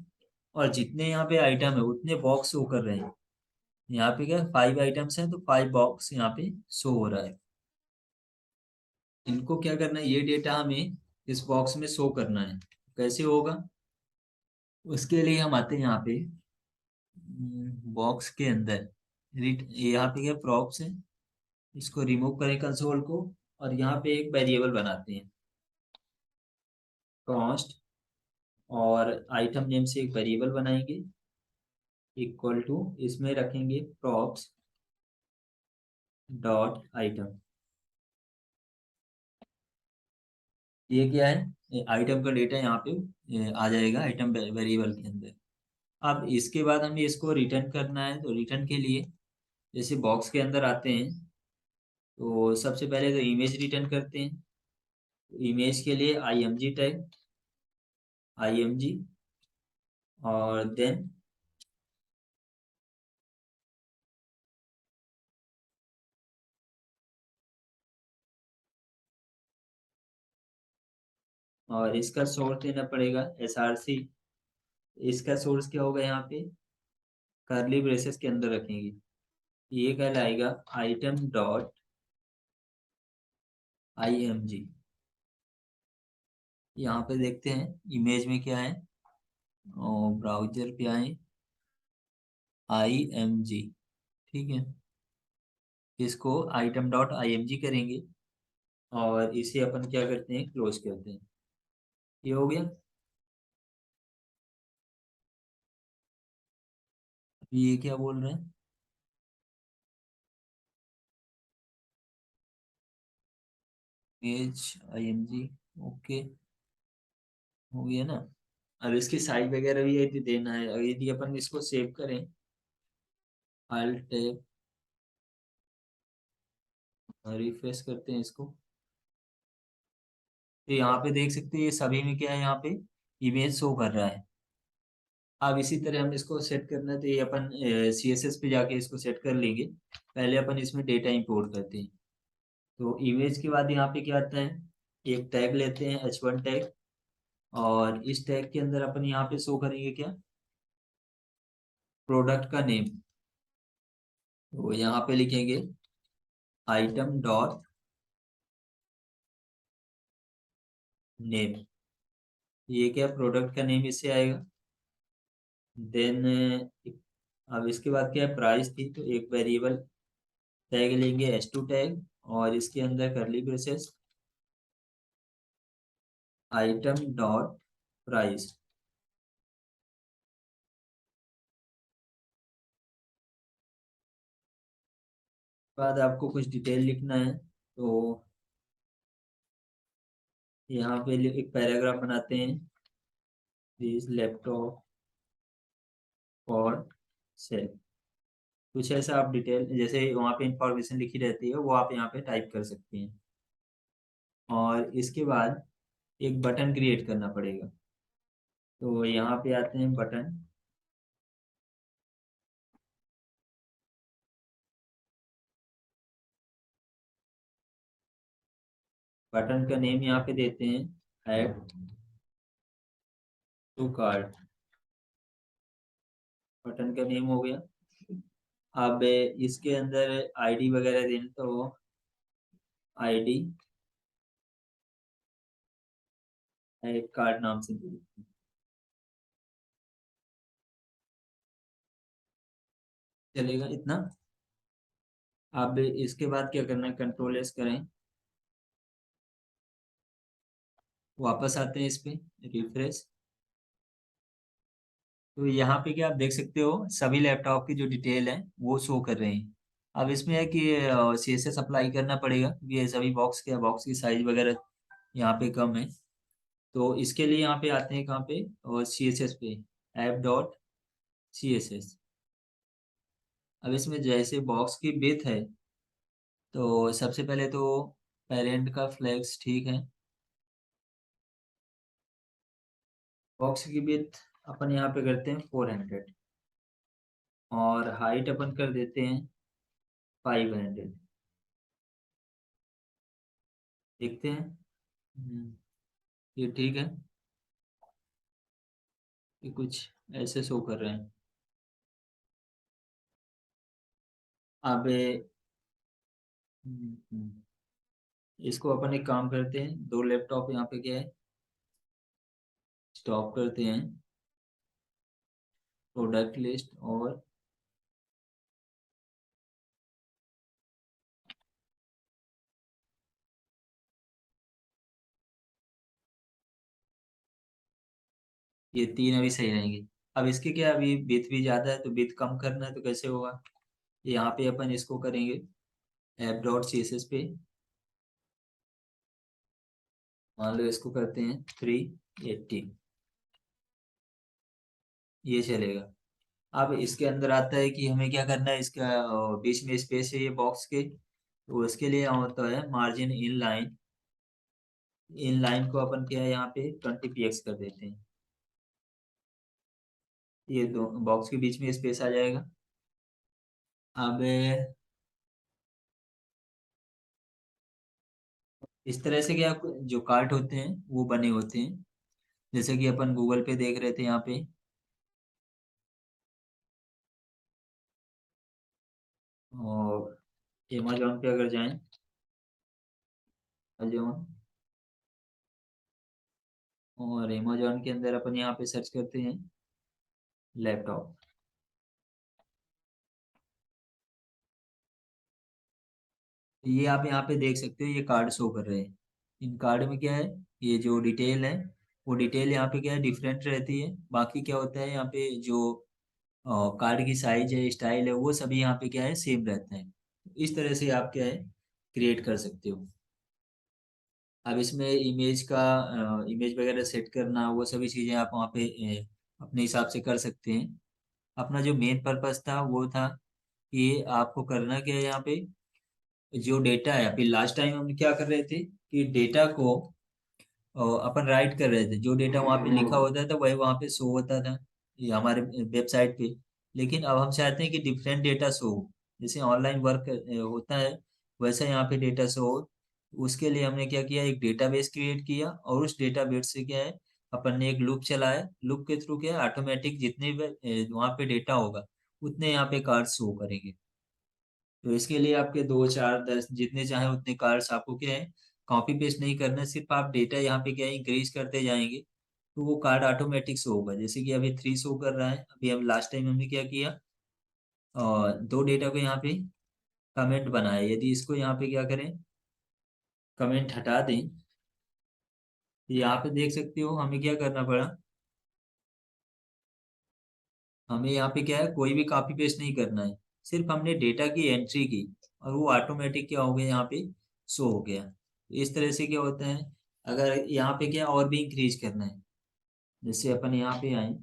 और जितने यहाँ पे आइटम है उतने बॉक्स शो कर रहे हैं। यहाँ पे क्या 5 आइटम्स हैं तो 5 बॉक्स यहाँ पे शो हो रहा है। इनको क्या करना है, ये डेटा हमें इस बॉक्स में शो करना है। कैसे होगा, उसके लिए हम आते हैं यहाँ पे बॉक्स के अंदर, यहाँ पे क्या प्रॉप्स है, इसको रिमूव करें कंसोल को, और यहाँ पे एक वेरिएबल बनाते हैं कॉस्ट, और आइटम नेम से एक वेरिएबल बनाएंगे इक्वल टू, इसमें रखेंगे प्रॉप्स डॉट आइटम। ये क्या है, आइटम का डेटा यहाँ पे आ जाएगा आइटम वेरिएबल के अंदर। अब इसके बाद हमें इसको रिटर्न करना है, तो रिटर्न के लिए जैसे बॉक्स के अंदर आते हैं, तो सबसे पहले तो इमेज रिटर्न करते हैं। इमेज के लिए IMG टैग, IMG, और देन और इसका सोर्स देना पड़ेगा SRC। इसका सोर्स क्या होगा, यहाँ पे कर्ली ब्रेसेस के अंदर रखेंगे। ये कहलाएगा आइटम डॉट IMG। यहाँ पे देखते हैं इमेज में क्या है, और ब्राउजर पे आए, IMG, ठीक है। इसको आइटम डॉट IMG करेंगे, और इसे अपन क्या करते हैं, क्लोज करते हैं। ये हो गया। ये क्या बोल रहे हैं, इमेज IMG, ओके, हो गया ना। अब इसकी साइज वगैरह भी यदि देना है, और यदि अपन इसको सेव करें, अल्ट टैब, रिफ्रेश करते हैं इसको, तो यहाँ पे देख सकते हैं ये सभी में क्या है, यहाँ पे इमेज शो कर रहा है। अब इसी तरह हम इसको सेट करना है, तो ये अपन CSS पे जाके इसको सेट कर लेंगे। पहले अपन इसमें डेटा इंपोर्ट करते हैं। तो इमेज के बाद यहाँ पे क्या आता है, एक टैग लेते हैं H1 टैग, और इस टैग के अंदर अपन यहाँ पे शो करेंगे क्या, प्रोडक्ट का नेम। तो यहाँ पे लिखेंगे आइटम डॉट नेम। ये क्या प्रोडक्ट का नेम इससे आएगा। देन अब इसके बाद क्या है, प्राइस थी, तो एक वेरिएबल टैग लेंगे S2 टैग, और इसके अंदर करली ब्रेसेस, आइटम डॉट प्राइस। बाद आपको कुछ डिटेल लिखना है, तो यहाँ पे एक पैराग्राफ बनाते हैं, दिस लैपटॉप फॉर सेल। कुछ ऐसा आप डिटेल, जैसे वहाँ पे इंफॉर्मेशन लिखी रहती है वो आप यहाँ पे टाइप कर सकते हैं। और इसके बाद एक बटन क्रिएट करना पड़ेगा। तो यहाँ पे आते हैं बटन, बटन का नेम यहाँ पे देते हैं ऐड टू कार्ट। बटन का नेम हो गया। अब इसके अंदर आईडी वगैरह देना तो आईडी ऐड कार्ड नाम से दे देते हैं। चलेगा इतना। अब इसके बाद क्या करना है, कंट्रोल एस करें, वापस आते हैं इस पे, रिफ्रेश। तो यहाँ पे क्या आप देख सकते हो, सभी लैपटॉप की जो डिटेल है वो शो कर रहे हैं। अब इसमें है कि CSS अप्लाई करना पड़ेगा क्योंकि ये सभी बॉक्स की साइज वगैरह यहाँ पे कम है। तो इसके लिए यहाँ पे आते हैं कहाँ पे, और CSS पे, ऐप डॉट CSS। अब इसमें जैसे बॉक्स की विड्थ है, तो सबसे पहले तो पेरेंट का फ्लैग्स ठीक है। बॉक्स की विड्थ अपन यहाँ पे करते हैं 400, और हाइट अपन कर देते हैं 500। देखते हैं। ये ठीक है। ये कुछ ऐसे शो कर रहे हैं। अब इसको अपन एक काम करते हैं, दो लैपटॉप यहाँ पे क्या है, स्टॉप करते हैं, प्रोडक्ट लिस्ट, और ये तीन अभी सही रहेंगे। अब इसके क्या, अभी विड्थ भी ज्यादा है तो विड्थ कम करना है तो कैसे होगा, यहाँ पे अपन इसको करेंगे ऐप डॉट CSS पे, मान लो इसको करते हैं 380। ये चलेगा। अब इसके अंदर आता है कि हमें क्या करना है, इसका बीच में स्पेस है ये बॉक्स के, तो उसके लिए होता है margin in line. In line को अपन क्या है यहाँ पे 20 px कर देते हैं। ये दो बॉक्स के बीच में स्पेस आ जाएगा। अब इस तरह से क्या, जो कार्ट होते हैं वो बने होते हैं, जैसे कि अपन गूगल पे देख रहे थे यहाँ पे, और अमेजोन पे अगर जाएं, अमेजोन, और अमेजोन के अंदर अपन यहाँ पे सर्च करते हैं लैपटॉप। ये आप यहाँ पे देख सकते हो, ये कार्ड शो कर रहे हैं। इन कार्ड में क्या है, ये जो डिटेल है, वो डिटेल यहाँ पे क्या है, डिफरेंट रहती है। बाकी क्या होता है यहाँ पे, जो कार्ड की साइज है, स्टाइल है, वो सभी यहाँ पे क्या है, सेम रहता है। इस तरह से आप क्या है, क्रिएट कर सकते हो। अब इसमें इमेज वगैरह सेट करना, वो सभी चीजें आप वहाँ पे अपने हिसाब से कर सकते हैं। अपना जो मेन पर्पस था वो था कि आपको करना क्या है यहाँ पे, जो डेटा है, अभी लास्ट टाइम हम क्या कर रहे थे कि डेटा को अपन राइट कर रहे थे, जो डेटा वहाँ पे लिखा होता था वही वहाँ पे शो होता था, ये हमारे वेबसाइट पे। लेकिन अब हम चाहते हैं कि डिफरेंट डेटा शो हो, जैसे ऑनलाइन वर्क होता है वैसा यहाँ पे डेटा शो हो। उसके लिए हमने क्या किया, एक डेटाबेस क्रिएट किया, और उस डेटाबेस से क्या है, अपन ने एक लूप चलाया। लूप के थ्रू क्या है, ऑटोमेटिक जितने भी वहाँ पे डेटा होगा उतने यहाँ पे कार्ड शो करेंगे। तो इसके लिए आपके 2 4 10 जितने चाहे उतने कार्ड्स आपको क्या है, कॉपी पेस्ट नहीं करना है, सिर्फ आप डेटा यहाँ पे क्या है, इंक्रीज करते जाएंगे, तो वो कार्ड ऑटोमेटिक शो होगा। जैसे कि अभी 3 शो कर रहा है, अभी हम लास्ट टाइम हमने क्या किया, और दो डेटा को यहाँ पे कमेंट बनाया। यदि इसको यहाँ पे क्या करें, कमेंट हटा दें, तो यहाँ पे देख सकते हो हमें क्या करना पड़ा, हमें यहाँ पे क्या है, कोई भी कॉपी पेस्ट नहीं करना है, सिर्फ हमने डेटा की एंट्री की, और वो ऑटोमेटिक क्या हो गया, यहाँ पे शो हो गया। इस तरह से क्या होता है, अगर यहाँ पे क्या और भी इंक्रीज करना है, जैसे अपन यहाँ पे आए,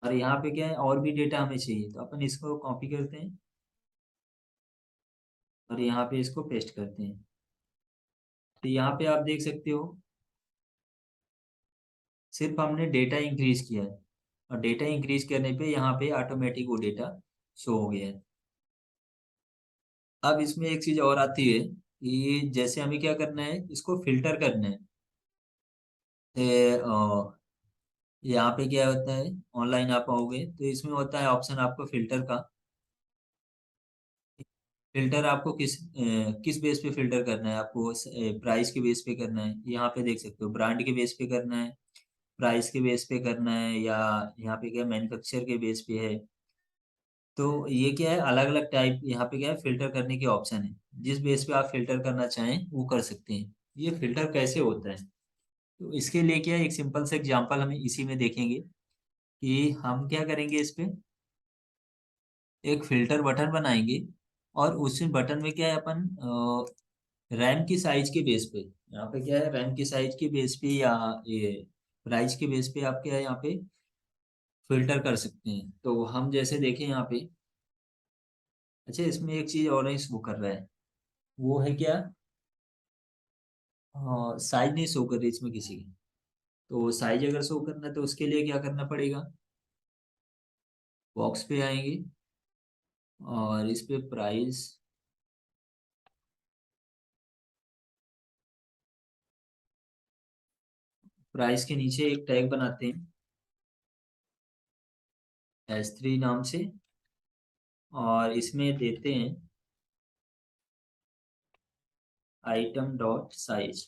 और यहाँ पे क्या है, और भी डेटा हमें चाहिए, तो अपन इसको कॉपी करते हैं और यहाँ पे इसको पेस्ट करते हैं। तो यहाँ पे आप देख सकते हो, सिर्फ हमने डेटा इंक्रीज किया है, और डेटा इंक्रीज करने पे यहाँ पे ऑटोमेटिक वो डेटा शो हो गया है। अब इसमें एक चीज और आती है कि जैसे हमें क्या करना है, इसको फिल्टर करना है। यहाँ पे क्या होता है, ऑनलाइन आप आओगे तो इसमें होता है ऑप्शन आपको फिल्टर का। फिल्टर आपको किस बेस पे फिल्टर करना है, आपको प्राइस के बेस पे करना है, यहाँ पे देख सकते हो ब्रांड के बेस पे करना है, प्राइस के बेस पे करना है, या यहाँ पे क्या मैन्युफैक्चर के बेस पे है। तो ये क्या है, अलग अलग टाइप यहाँ पे क्या है, फिल्टर करने के ऑप्शन है। जिस बेस पे आप फिल्टर करना चाहें वो कर सकते हैं। ये फिल्टर कैसे होता है, तो इसके लिए क्या है, एक सिंपल से एग्जांपल हमें इसी में देखेंगे कि हम क्या करेंगे। इस पे एक फिल्टर बटन बनाएंगे, और उस बटन में क्या है, अपन रैम की साइज के बेस पे, यहाँ पे क्या है, रैम की साइज के बेस पे या ये प्राइस के बेस पे आप क्या है यहाँ पे फिल्टर कर सकते हैं। तो हम जैसे देखें यहाँ पे, अच्छा इसमें एक चीज और शो कर रहा है, वो है क्या, साइज नहीं शो कर रही इसमें किसी की। तो साइज अगर शो करना है तो उसके लिए क्या करना पड़ेगा, बॉक्स पे आएंगे और इस पे प्राइस, प्राइस के नीचे एक टैग बनाते हैं S3 नाम से, और इसमें देते हैं item dot size,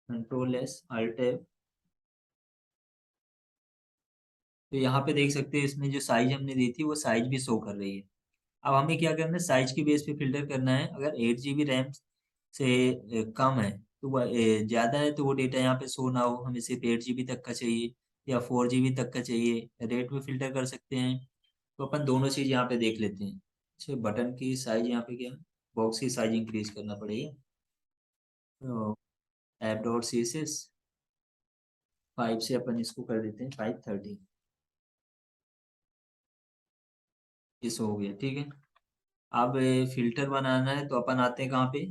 control S alt F. तो यहाँ पे देख सकते हैं इसमें जो साइज हमने दी थी वो साइज भी शो कर रही है। अब हमें क्या करना है, साइज के बेस पे फिल्टर करना है। अगर 8 GB रैम से कम है तो वो ज्यादा है तो वो डेटा यहाँ पे शो ना हो, हमें सिर्फ 8 GB तक का चाहिए या 4 GB तक का चाहिए, रेट में फिल्टर कर सकते हैं। तो अपन दोनों चीज यहाँ पे देख लेते हैं। अच्छा बटन की साइज यहाँ पे क्या, बॉक्स की साइज इंक्रीज करना पड़ेगा। तो app dot C S S 5 से अपन इसको कर देते हैं 530। इस हो गया, ठीक है। अब फिल्टर बनाना है तो अपन आते हैं कहाँ पे,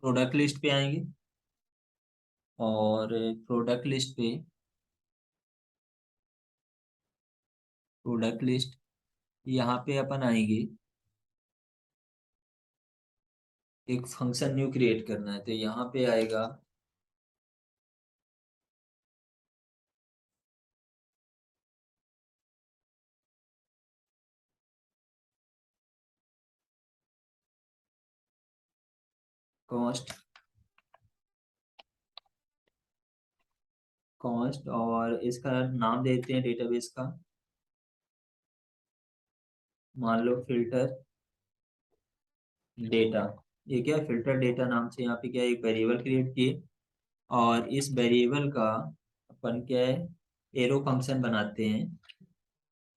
प्रोडक्ट लिस्ट पे आएंगे, और प्रोडक्ट लिस्ट पे, प्रोडक्ट लिस्ट यहाँ पे अपन आएंगे, एक फंक्शन न्यू क्रिएट करना है तो यहाँ पे आएगा कॉस्ट, कॉस्ट, और इसका नाम देते हैं डेटाबेस का, मान लो फिल्टर डेटा। ये क्या है, फिल्टर डेटा नाम से यहाँ पे क्या है, एक वेरिएबल क्रिएट किए, और इस वेरिएबल का अपन क्या है, एरो फंक्शन बनाते हैं।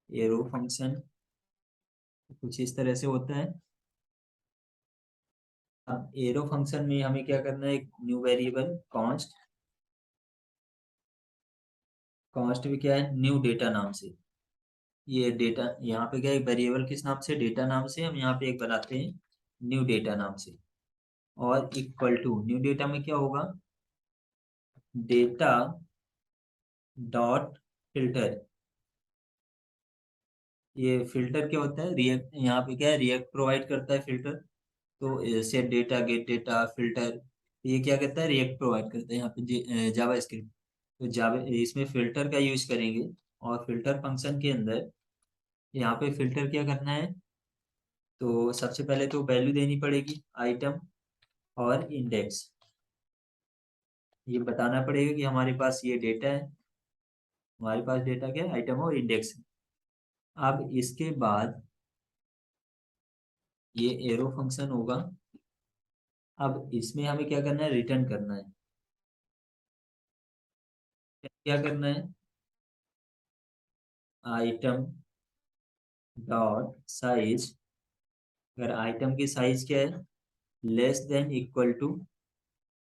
एरो फंक्शन कुछ इस तरह से होता है। अब एरो फंक्शन में हमें क्या करना है, एक न्यू वेरिएबल कॉन्स्ट, कॉन्स्ट भी क्या है, न्यू डेटा नाम से। ये डेटा यहाँ पे क्या है, वेरिएबल किस नाम से, डेटा नाम से हम यहाँ पे एक बनाते हैं न्यू डेटा नाम से, और इक्वल टू न्यू डेटा में क्या होगा, डेटा डॉट फिल्टर। ये फिल्टर क्या होता है, रिएक्ट, यहाँ पे क्या है, रिएक्ट प्रोवाइड करता है फिल्टर। तो set data, gate data, filter, ये क्या करता है, रिएक्ट प्रोवाइड करता है यहाँ पे जावा स्क्रिप्ट। तो जावा इसमें फिल्टर का यूज करेंगे, और फिल्टर फंक्शन के अंदर यहाँ पे फिल्टर क्या करना है, तो सबसे पहले तो वैल्यू देनी पड़ेगी आइटम और इंडेक्स। ये बताना पड़ेगा कि हमारे पास ये डेटा है, हमारे पास डेटा क्या है, आइटम और इंडेक्स। अब इसके बाद ये एरो फंक्शन होगा। अब इसमें हमें क्या करना है, रिटर्न करना है। क्या करना है, आइटम डॉट साइज, अगर आइटम की साइज क्या है, लेस देन इक्वल टू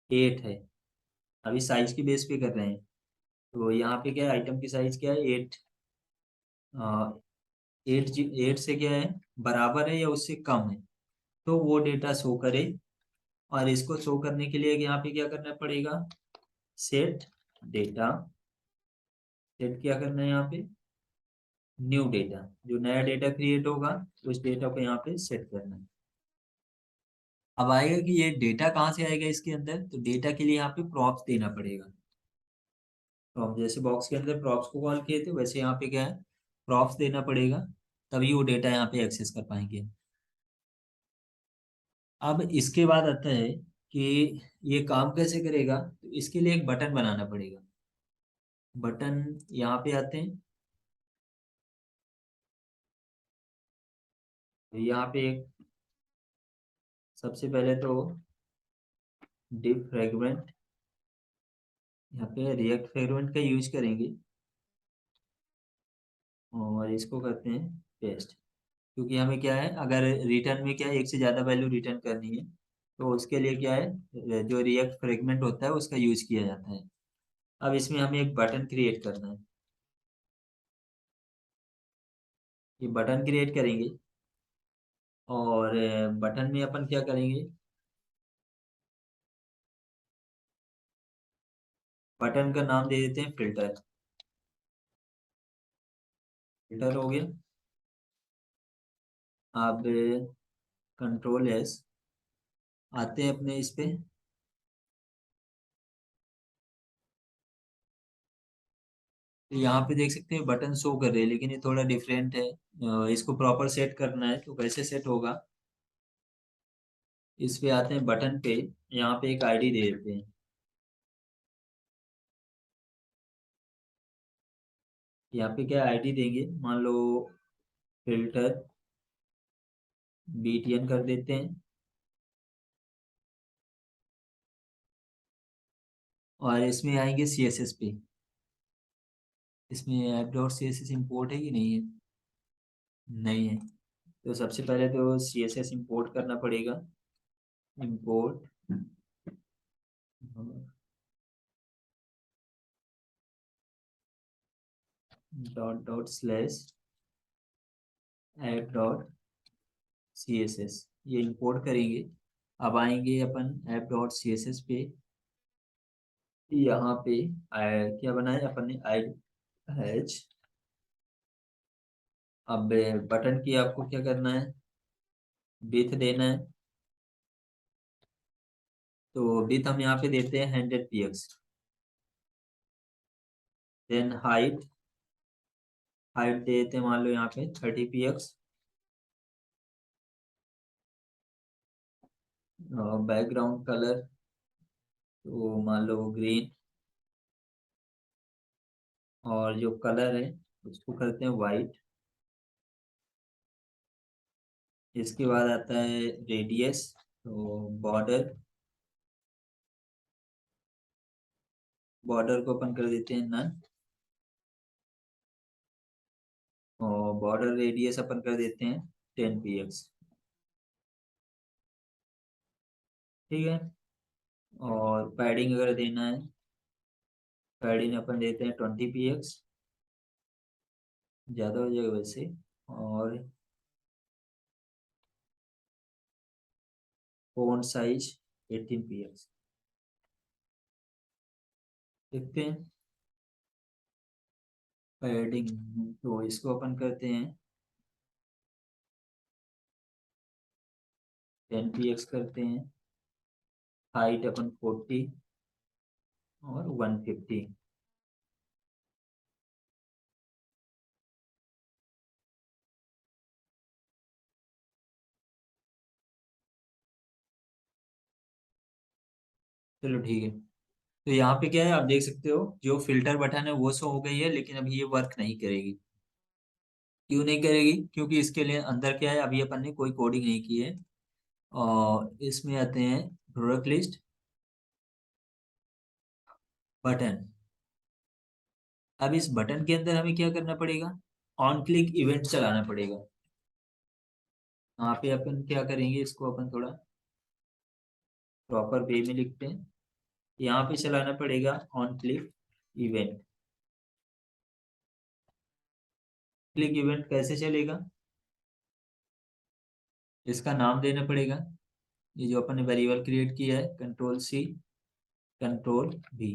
8 है। अभी साइज की बेस पे कर रहे हैं, तो यहाँ पे क्या है, आइटम की साइज क्या है, 8। 8 से क्या है, बराबर है या उससे कम है, तो वो डेटा शो करे। और इसको शो करने के लिए यहाँ पे क्या करना पड़ेगा, सेट डेटा सेट क्या करना है यहाँ पे, न्यू डेटा, जो नया डेटा क्रिएट होगा उस डेटा को यहाँ पे सेट करना है। अब आएगा कि ये डेटा कहाँ से आएगा इसके अंदर, तो डेटा के लिए यहाँ पे प्रॉप्स देना पड़ेगा। प्रॉप जैसे बॉक्स के अंदर प्रॉप्स को कॉल किए थे, वैसे यहाँ पे क्या है, प्रॉप्स देना पड़ेगा, तभी वो डेटा यहाँ पे एक्सेस कर पाएंगे। अब इसके बाद आता है कि ये काम कैसे करेगा, तो इसके लिए एक बटन बनाना पड़ेगा। बटन यहाँ पे आते हैं, तो यहाँ पे एक सबसे पहले तो डिफ फ्रेगमेंट, यहाँ पे रिएक्ट फ्रेगमेंट का यूज करेंगे और इसको करते हैं पेस्ट। क्योंकि हमें क्या है, अगर रिटर्न में क्या है, एक से ज़्यादा वैल्यू रिटर्न करनी है, तो उसके लिए क्या है, जो रिएक्ट फ्रेगमेंट होता है उसका यूज किया जाता है। अब इसमें हमें एक बटन क्रिएट करना है, ये बटन क्रिएट करेंगे और बटन में अपन क्या करेंगे, बटन का नाम दे देते हैं फिल्टर। फिल्टर हो गया। अब कंट्रोल एस, आते हैं अपने इस पे, तो यहाँ पे देख सकते हैं बटन शो कर रहे हैं, लेकिन ये थोड़ा डिफरेंट है। इसको प्रॉपर सेट करना है, तो कैसे सेट होगा, इस पे आते हैं बटन पे, यहाँ पे एक आईडी दे देते हैं। यहाँ पे क्या आईडी देंगे, मान लो फिल्टर BTN कर देते हैं, और इसमें आएंगे CSS पे। इसमें ऐप डॉट CSS इम्पोर्ट है कि नहीं है, नहीं है, तो सबसे पहले तो CSS इम्पोर्ट करना पड़ेगा। Import dot dot slash app dot CSS, ये इंपोर्ट करेंगे। अब आएंगे अपन ऐप डॉट CSS पे, यहाँ पे क्या बनाया अपन ने, IH। अब बटन की आपको क्या करना है, विड्थ देना है, तो विड्थ हम यहाँ पे देते हैं 100 px। देन हाइट, हाइट देते हैं मान लो यहाँ पे 30 px। बैकग्राउंड कलर तो मान लो ग्रीन, और जो कलर है उसको करते हैं वाइट। इसके बाद आता है रेडियस, तो बॉर्डर, बॉर्डर को अपन कर देते हैं नन, और बॉर्डर रेडियस अपन कर देते हैं 10 px। ठीक है। और पैडिंग अगर देना है, पैडिंग अपन देते हैं 20 px, ज़्यादा हो जाएगा वैसे। और फॉन्ट साइज 18 px, देखते हैं। पैडिंग तो इसको अपन करते हैं 10 px करते हैं। हाइट अपन 40 और 150। चलो ठीक है। तो यहाँ पे क्या है, आप देख सकते हो जो फिल्टर बटन है वो शो हो गई है, लेकिन अभी ये वर्क नहीं करेगी। क्यों नहीं करेगी, क्योंकि इसके लिए अंदर क्या है, अभी अपन ने कोई कोडिंग नहीं की है। और इसमें आते हैं प्रोडक्ट लिस्ट, बटन। अब इस बटन के अंदर हमें क्या करना पड़ेगा, ऑन क्लिक इवेंट चलाना पड़ेगा। यहाँ पे अपन क्या करेंगे, इसको अपन थोड़ा प्रॉपर वे में लिखते हैं। यहाँ पे चलाना पड़ेगा on click event. Click event कैसे चलेगा, इसका नाम देना पड़ेगा। ये जो अपन ने वेरिएबल क्रिएट किया है, कंट्रोल C कंट्रोल V,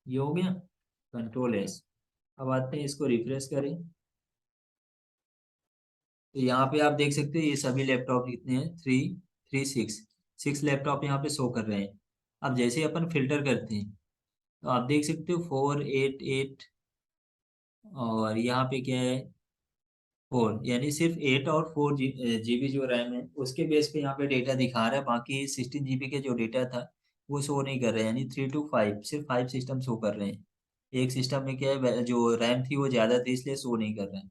ये हो गया। कंट्रोल S, अब आते हैं, इसको रिफ्रेश करें। तो यहाँ पे आप देख सकते हैं ये सभी लैपटॉप कितने हैं, 6 लैपटॉप यहाँ पे शो कर रहे हैं। अब जैसे ही अपन फिल्टर करते हैं तो आप देख सकते हो 488, और यहाँ पे क्या है 4, यानी सिर्फ 8 और 4 जीबी जो रैम है उसके बेस पे यहाँ पे डेटा दिखा रहा है। बाकी 16 जीबी के जो डेटा था वो शो नहीं कर रहे हैं, यानी 3 to 5, सिर्फ 5 सिस्टम शो कर रहे हैं। एक सिस्टम में क्या है, जो रैम थी वो ज़्यादा थी इसलिए शो नहीं कर रहे हैं।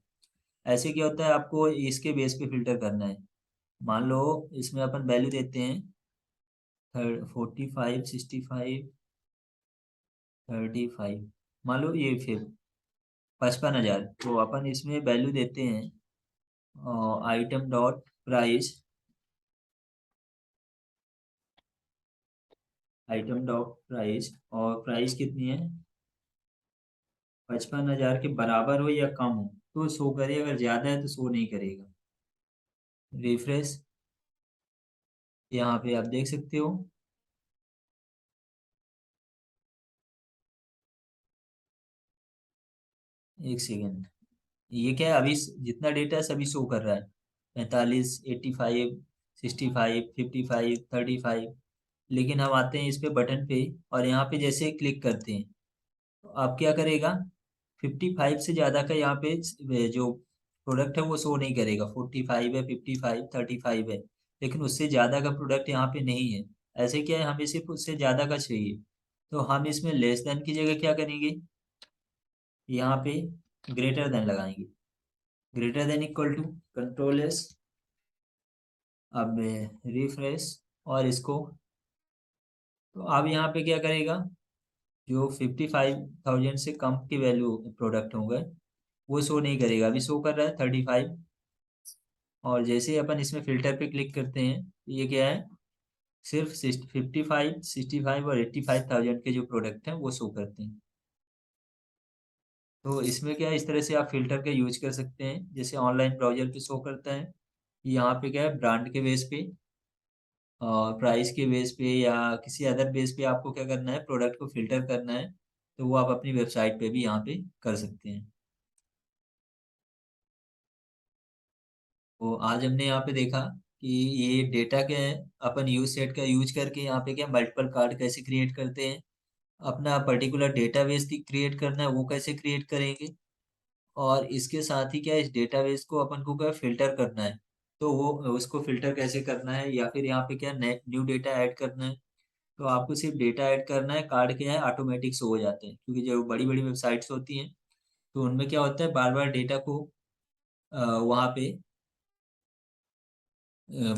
ऐसे क्या होता है, आपको इसके बेस पे फिल्टर करना है। मान लो इसमें अपन वैल्यू देते हैं 45, 65, 35, मान लो ये फिर 55,000, तो अपन इसमें वैल्यू देते हैं item dot price, item dot price, और प्राइस कितनी है 55,000 के बराबर हो या कम हो तो शो करे, अगर ज्यादा है तो शो नहीं करेगा। रिफ्रेश, यहाँ पे आप देख सकते हो। एक सेकेंड, ये क्या है, अभी जितना डेटा है सभी शो कर रहा है, 45, 85, 65, 55, 35। लेकिन हम आते हैं इस पे बटन पे, और यहाँ पे जैसे क्लिक करते हैं तो आप क्या करेगा, 55 से ज्यादा का यहाँ पे जो प्रोडक्ट है वो शो नहीं करेगा। 45 है, 55, 35 है, लेकिन उससे ज्यादा का प्रोडक्ट यहाँ पे नहीं है। ऐसे क्या है, हमें सिर्फ उससे ज्यादा का चाहिए, तो हम इसमें लेस देन की जगह क्या करेंगे, यहाँ पे ग्रेटर देन लगाएंगे। Greater than equal to control S। अब रिफ्रेश, और इसको, तो अब यहाँ पे क्या करेगा, जो 55,000 से कम की वैल्यू प्रोडक्ट होंगे वो शो नहीं करेगा, अभी शो कर रहा है 35। और जैसे ही अपन इसमें फिल्टर पे क्लिक करते हैं तो ये क्या है, सिर्फ 55, 65 और 85,000 के जो प्रोडक्ट हैं वो शो करते हैं। तो इसमें क्या है, इस तरह से आप फिल्टर का यूज कर सकते हैं, जैसे ऑनलाइन ब्राउजर पे शो करता है। यहाँ पे क्या है, ब्रांड के बेस पे और प्राइस के बेस पे या किसी अदर बेस पे आपको क्या करना है, प्रोडक्ट को फिल्टर करना है। तो वो आप अपनी वेबसाइट पे भी यहाँ पे कर सकते हैं। तो आज हमने यहाँ पे देखा कि ये डेटा क्या है, अपन यूज सेट का यूज करके यहाँ पे क्या मल्टीपल कार्ड कैसे क्रिएट करते हैं, अपना पर्टिकुलर डेटाबेस क्रिएट करना है वो कैसे क्रिएट करेंगे, और इसके साथ ही क्या इस डेटाबेस को अपन को क्या फिल्टर करना है, तो वो उसको फिल्टर कैसे करना है, या फिर यहाँ पे क्या न्यू डेटा ऐड करना है। तो आपको सिर्फ डेटा ऐड करना है, कार्ड क्या है ऑटोमेटिक शो हो जाते हैं, क्योंकि जो बड़ी बड़ी वेबसाइट्स होती हैं तो उनमें क्या होता है, बार बार डेटा को वहाँ पे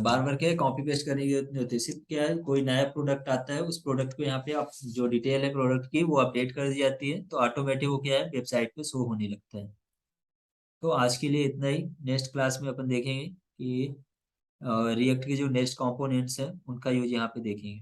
बार बार क्या है कॉपी पेस्ट करने की जरूरत नहीं होती। सिर्फ क्या है, कोई नया प्रोडक्ट आता है उस प्रोडक्ट को यहाँ पे आप जो डिटेल है प्रोडक्ट की वो अपडेट कर दी जाती है, तो ऑटोमेटिक वो क्या है वेबसाइट पे शो होने लगता है। तो आज के लिए इतना ही, नेक्स्ट क्लास में अपन देखेंगे कि रिएक्ट के जो नेक्स्ट कंपोनेंट्स हैं उनका यूज यहाँ पे देखेंगे।